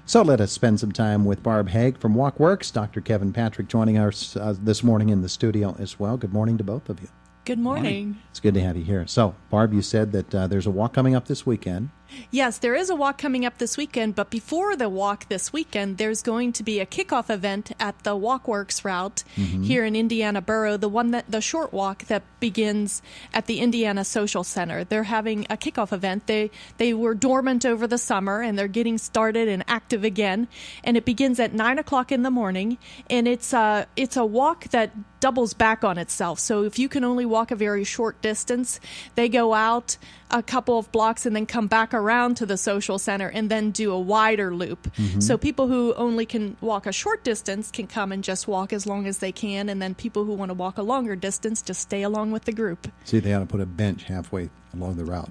So let us spend some time with Barb Hauge from WalkWorks. Dr. Kevin Patrick joining us this morning in the studio as well. Good morning to both of you. Good morning. It's good to have you here. So, Barb, you said that there's a walk coming up this weekend. Yes, there is a walk coming up this weekend, but before the walk this weekend, there's going to be a kickoff event at the WalkWorks route here in Indiana Borough, the short walk that begins at the Indiana Social Center. They're having a kickoff event. They were dormant over the summer, and they're getting started and active again, and it begins at 9 o'clock in the morning, and it's a walk that doubles back on itself. So if you can only walk a very short distance, they go out a couple of blocks and then come back around to the social center and then do a wider loop. So people who only can walk a short distance can come and just walk as long as they can, and then people who want to walk a longer distance just stay along with the group. See, they ought to put a bench halfway along the route.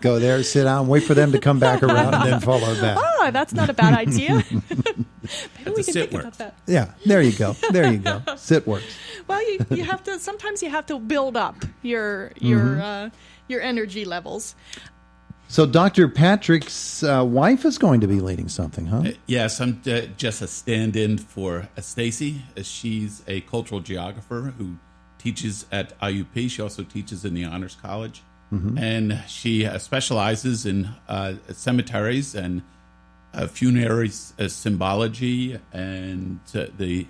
Go there, sit down, wait for them to come back around, and then follow back. Oh, that's not a bad idea. Maybe we can sit think about that. Yeah, there you go. There you go. Sit works. Well, you have to. Sometimes you have to build up your energy levels. So Dr. Patrick's wife is going to be leading something, huh? Yes, I'm just a stand-in for Stacy. She's a cultural geographer who teaches at IUP. She also teaches in the Honors College. And she specializes in cemeteries and funerary symbology and the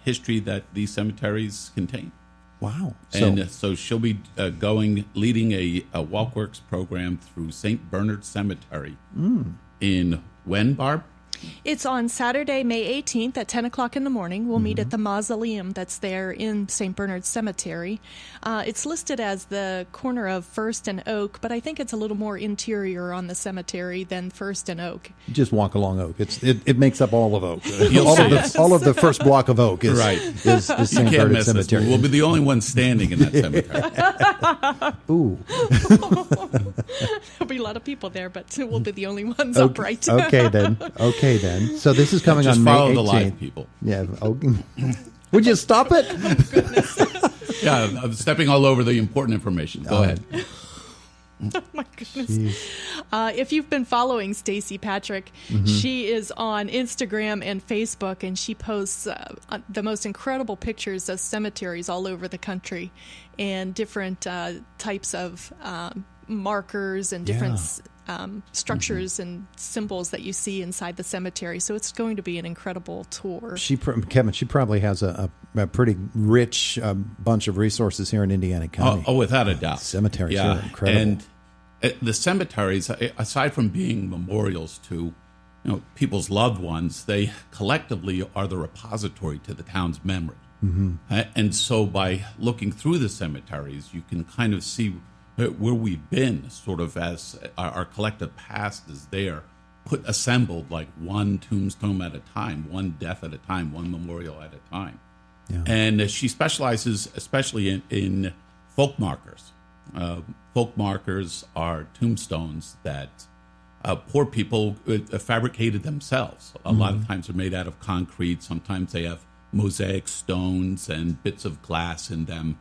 history that these cemeteries contain. Wow. So she'll be leading a WalkWorks program through St. Bernard Cemetery in when, Barb? It's on Saturday, May 18th at 10 o'clock in the morning. We'll meet at the mausoleum that's there in St. Bernard Cemetery. It's listed as the corner of First and Oak, but I think it's a little more interior on the cemetery than First and Oak. Just walk along Oak. It makes up all of Oak. You'll all of the first block of Oak is St. Bernard Cemetery. We'll be the only ones standing in that cemetery. Ooh. There'll be a lot of people there, but we'll be the only ones upright. Okay then. So this is coming on May 18th. Just follow the live people. Yeah. Would you stop it? Oh, goodness. Yeah, I'm stepping all over the important information. Go ahead. Oh, my goodness. If you've been following Stacy Patrick, she is on Instagram and Facebook, and she posts the most incredible pictures of cemeteries all over the country and different types of markers and different structures and symbols that you see inside the cemetery. So it's going to be an incredible tour. Kevin, she probably has a pretty rich bunch of resources here in Indiana County. Oh, without a doubt. Cemeteries are incredible. And the cemeteries, aside from being memorials to people's loved ones, they collectively are the repository to the town's memory. And so by looking through the cemeteries, you can kind of see where we've been, sort of as our collective past is there, assembled like one tombstone at a time, one death at a time, one memorial at a time. Yeah. And she specializes especially in folk markers. Folk markers are tombstones that poor people fabricated themselves. A lot of times they're made out of concrete. Sometimes they have mosaic stones and bits of glass in them.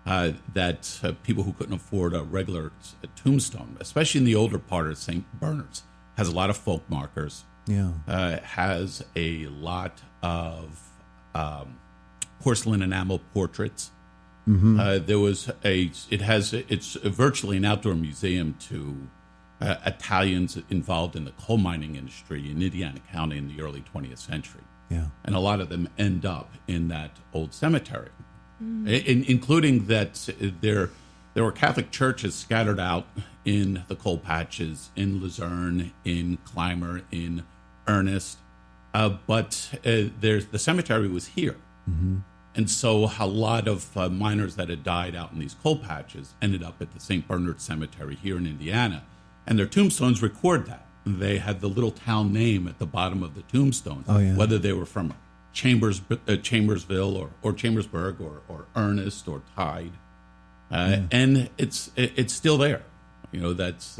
That people who couldn't afford a regular tombstone, especially in the older part of St. Bernard's, has a lot of folk markers. Yeah, has a lot of porcelain enamel portraits. It's virtually an outdoor museum to Italians involved in the coal mining industry in Indiana County in the early 20th century. Yeah, and a lot of them end up in that old cemetery. Including that there were Catholic churches scattered out in the coal patches, in Luzerne, in Clymer, in Ernest, but the cemetery was here. And so a lot of miners that had died out in these coal patches ended up at the St. Bernard Cemetery here in Indiana, and their tombstones record that. They had the little town name at the bottom of the tombstone, whether they were from Chambersville or Chambersburg or Ernest or Tide, and it's still there. That's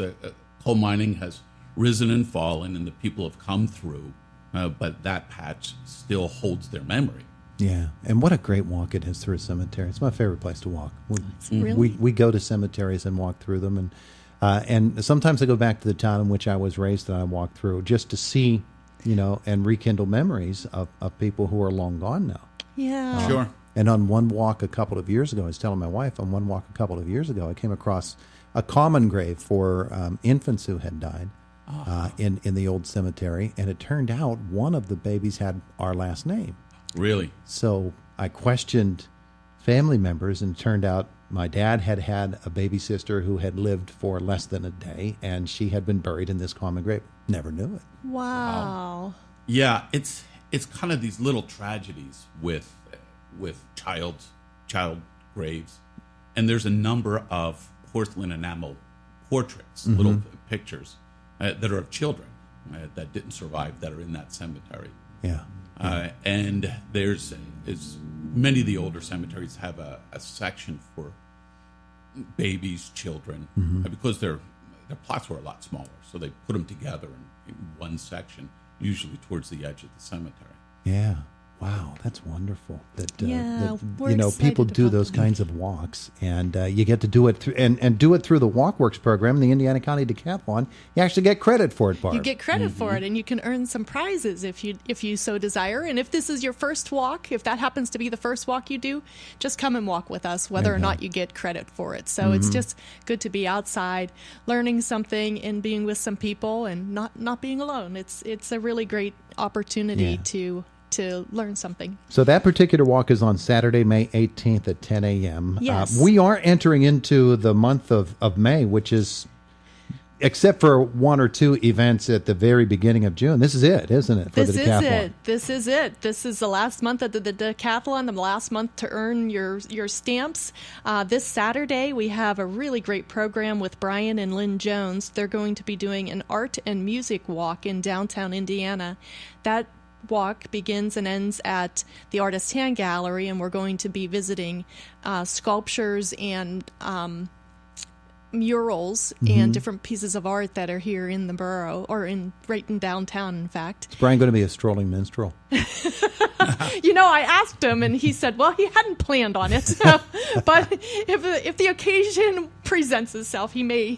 coal mining has risen and fallen, and the people have come through, but that patch still holds their memory. Yeah, and what a great walk it is through a cemetery. It's my favorite place to walk. Really? We go to cemeteries and walk through them, and And sometimes I go back to the town in which I was raised and I walk through just to see, and rekindle memories of people who are long gone now. Yeah. Sure. And on one walk a couple of years ago, I was telling my wife, I came across a common grave for infants who had died in the old cemetery. And it turned out one of the babies had our last name. Really? So I questioned family members, and it turned out my dad had a baby sister who had lived for less than a day, and she had been buried in this common grave. Never knew it. Wow. Yeah, it's kind of these little tragedies with child graves, and there's a number of porcelain enamel portraits, little pictures that are of children that didn't survive that are in that cemetery. Yeah. And there's many of the older cemeteries have a section for babies, children, because their plots were a lot smaller, so they put them together in one section, usually towards the edge of the cemetery. Yeah. Wow, that's wonderful. That we're people excited do about those them. kinds of walks, and you get to do it through and do it through the WalkWorks program, the Indiana County Decathlon. You actually get credit for it, Barb. You get credit for it, and you can earn some prizes if you so desire. And if this is your first walk, if that happens to be the first walk you do, just come and walk with us, whether or not you get credit for it. So it's just good to be outside, learning something, and being with some people, and not being alone. It's a really great opportunity to learn something. So that particular walk is on Saturday, May 18th at 10 a.m. Yes. We are entering into the month of May, which is, except for one or two events at the very beginning of June, this is it, isn't it, for the Decathlon? This is it. This is the last month of the Decathlon, the last month to earn your stamps. This Saturday, we have a really great program with Brian and Lynn Jones. They're going to be doing an art and music walk in downtown Indiana. That walk begins and ends at the Artist Hand Gallery, and we're going to be visiting sculptures and murals and different pieces of art that are here in the borough, or right in downtown, in fact. Is Brian going to be a strolling minstrel? I asked him, and he said, well, he hadn't planned on it. But if the occasion presents itself, he may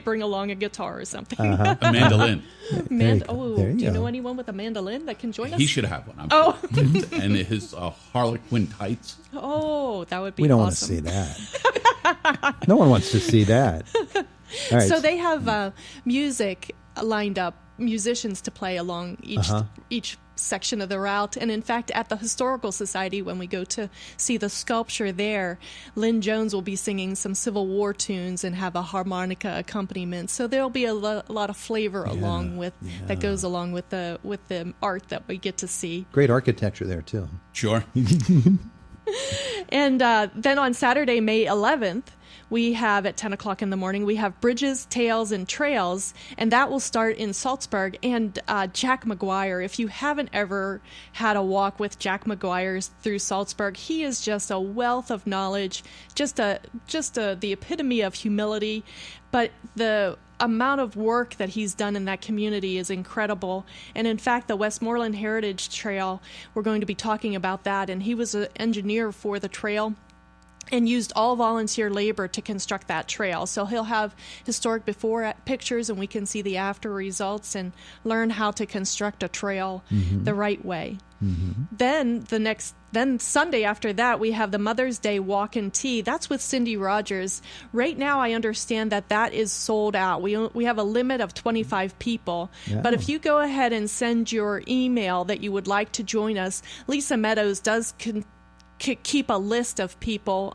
bring along a guitar or something. A mandolin. Do you know anyone with a mandolin that can join us? He should have one. I'm sure. And his Harlequin tights. Oh, that would be awesome. We don't want to see that. No one wants to see that. All right. So they have music lined up, musicians to play along each section of the route. And in fact, at the Historical Society, when we go to see the sculpture there, Lynn Jones will be singing some Civil War tunes and have a harmonica accompaniment. So there'll be a lot of flavor that goes along with the art that we get to see. Great architecture there, too. Sure. And then on Saturday, May 11th, we have at 10 o'clock in the morning, we have Bridges, Tales, and Trails, and that will start in Salzburg. And Jack McGuire, if you haven't ever had a walk with Jack McGuire through Salzburg, he is just a wealth of knowledge, just the epitome of humility. But the amount of work that he's done in that community is incredible. And in fact, the Westmoreland Heritage Trail, we're going to be talking about that. And he was an engineer for the trail and used all volunteer labor to construct that trail. So he'll have historic before pictures, and we can see the after results and learn how to construct a trail the right way. Then Sunday after that, we have the Mother's Day Walk and Tea. That's with Cindy Rogers. Right now, I understand that is sold out. We have a limit of 25 people. Yeah. But if you go ahead and send your email that you would like to join us, Lisa Meadows does keep a list of people,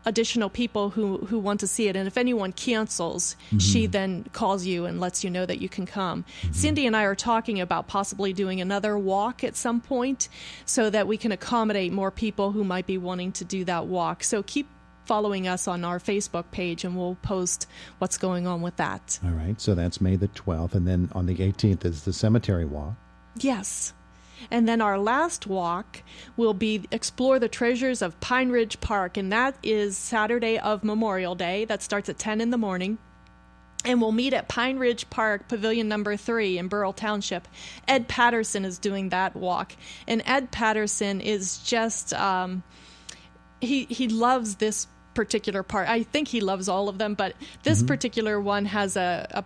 additional people who want to see it. And if anyone cancels, she then calls you and lets you know that you can come. Cindy and I are talking about possibly doing another walk at some point so that we can accommodate more people who might be wanting to do that walk. So keep following us on our Facebook page, and we'll post what's going on with that. All right, so that's May the 12th, and then on the 18th is the cemetery walk. Yes. And then our last walk will be Explore the Treasures of Pine Ridge Park, and that is Saturday of Memorial Day. That starts at 10 in the morning. And we'll meet at Pine Ridge Park, Pavilion number 3 in Burrell Township. Ed Patterson is doing that walk. And Ed Patterson is just, he loves this particular park. I think he loves all of them, but this particular one has a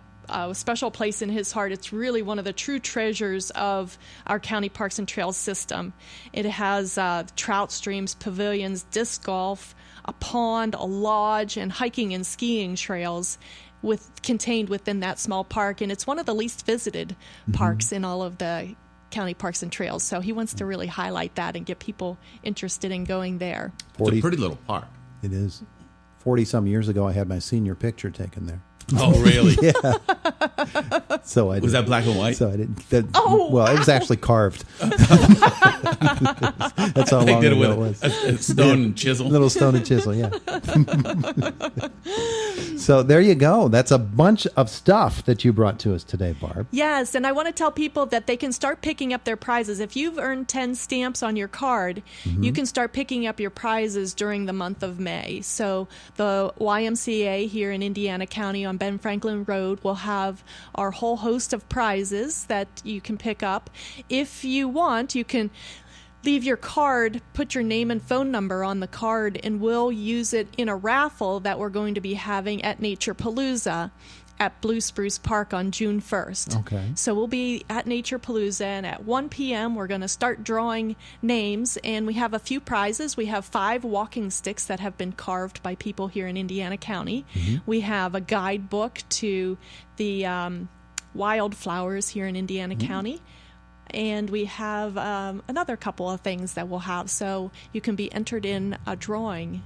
special place in his heart. It's really one of the true treasures of our county parks and trails system. It has trout streams, pavilions, disc golf, a pond, a lodge, and hiking and skiing trails contained within that small park. And it's one of the least visited parks in all of the county parks and trails. So he wants to really highlight that and get people interested in going there. It's a pretty little park. It is. 40-some years ago, I had my senior picture taken there. Oh, really? Yeah. So was that black and white? So I didn't. Well, it was actually carved. That's how long ago it was. A stone and chisel. Little stone and chisel, yeah. So there you go. That's a bunch of stuff that you brought to us today, Barb. Yes, and I want to tell people that they can start picking up their prizes. If you've earned 10 stamps on your card, you can start picking up your prizes during the month of May. So the YMCA here in Indiana County on Ben Franklin Road will have our whole host of prizes that you can pick up. If you want, you can leave your card, put your name and phone number on the card, and we'll use it in a raffle that we're going to be having at Nature Palooza at Blue Spruce Park on June 1st. Okay. So we'll be at Nature Palooza, and at 1 p.m. we're going to start drawing names, and we have a few prizes. We have 5 walking sticks that have been carved by people here in Indiana County. We have a guidebook to the wildflowers here in Indiana County. And we have another couple of things that we'll have, so you can be entered in a drawing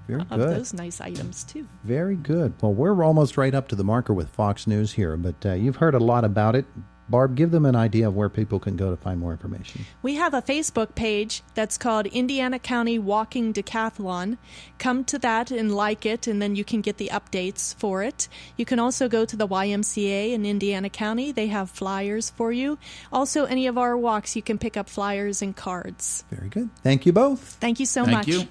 of those nice items, too. Very good. Well, we're almost right up to the marker with Fox News here, but you've heard a lot about it. Barb, give them an idea of where people can go to find more information. We have a Facebook page that's called Indiana County Walking Decathlon. Come to that and like it, and then you can get the updates for it. You can also go to the YMCA in Indiana County. They have flyers for you. Also, any of our walks, you can pick up flyers and cards. Very good. Thank you both. Thank you so Thank much. you.